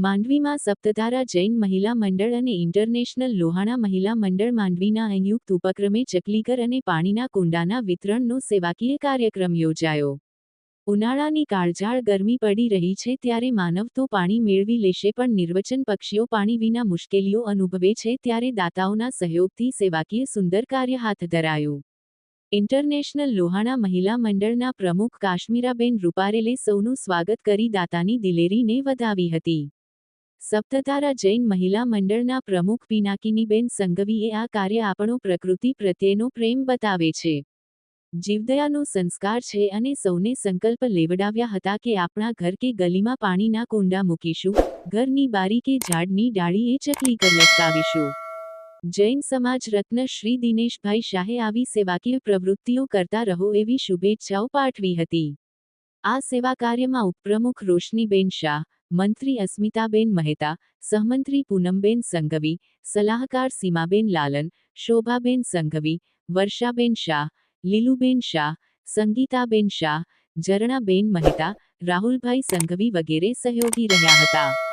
માંડવીમાં સપ્તધારા જૈન મહિલા મંડળ અને ઇન્ટરનેશનલ લોહાણા મહિલા મંડળ માંડવીના સંયુક્ત ઉપક્રમે ચકલીઘર અને પાણીના કુંડાના વિતરણનો સેવાકીય કાર્યક્રમ યોજાયો. ઉનાળાની કાળઝાળ ગરમી પડી રહી છે ત્યારે માનવ તો પાણી મેળવી લેશે પણ નિર્વચન પક્ષીઓ પાણી વિના મુશ્કેલીઓ અનુભવે છે ત્યારે દાતાઓના સહયોગથી સેવાકીય સુંદર કાર્ય હાથ ધરાયું. ઇન્ટરનેશનલ લોહાણા મહિલા મંડળના પ્રમુખ કાશ્મીરાબેન રૂપારેલે સૌનું સ્વાગત કરી દાતાની દિલેરીને વધાવી હતી. સપ્તધારા જૈન મહિલા મંડળના પ્રમુખ પિનાકીનીબેન સંઘવીએ આ કાર્ય આપણો પ્રકૃતિ પ્રત્યેનો પ્રેમ બતાવે છે, જીવદયાનો સંસ્કાર છે અને સૌને સંકલ્પ લેવડાવ્યા હતા કે આપણા ઘર કે ગલીમાં પાણીના કુંડા મૂકીશું, ઘરની બારી કે ઝાડની ડાળીએ ચકલીઘર લટકાવીશું. જૈન સમાજ રત્ન શ્રી દિનેશભાઈ શાહે આવી સેવાકીય પ્રવૃત્તિઓ કરતા રહો એવી શુભેચ્છાઓ પાઠવી હતી. આ સેવા કાર્યમાં ઉપપ્રમુખ રોશનીબેન શાહ, મંત્રી અસ્મિતાબેન મહેતા, સહમંત્રી પૂનમબેન સંઘવી, સલાહકાર સીમાબેન લાલન, શોભાબેન સંઘવી, વર્ષાબેન શાહ, લીલુબેન શાહ, સંગીતાબેન શાહ, ઝરણાબેન મહેતા, રાહુલભાઈ સંઘવી વગેરે સહયોગી રહ્યા હતા.